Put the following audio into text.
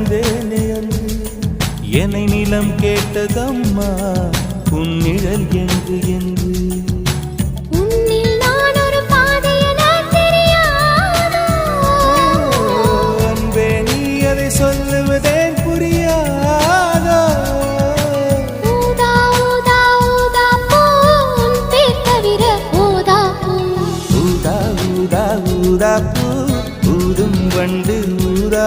மறந்தேனே அன்று என்னை நிலம் கேட்டதம்மா உன்னிழல் என்று என்று சொல்லுவதேன் புரியாதோ ஊதா ஊதா ஊதா பூ ஊதும் வண்டு ஊதா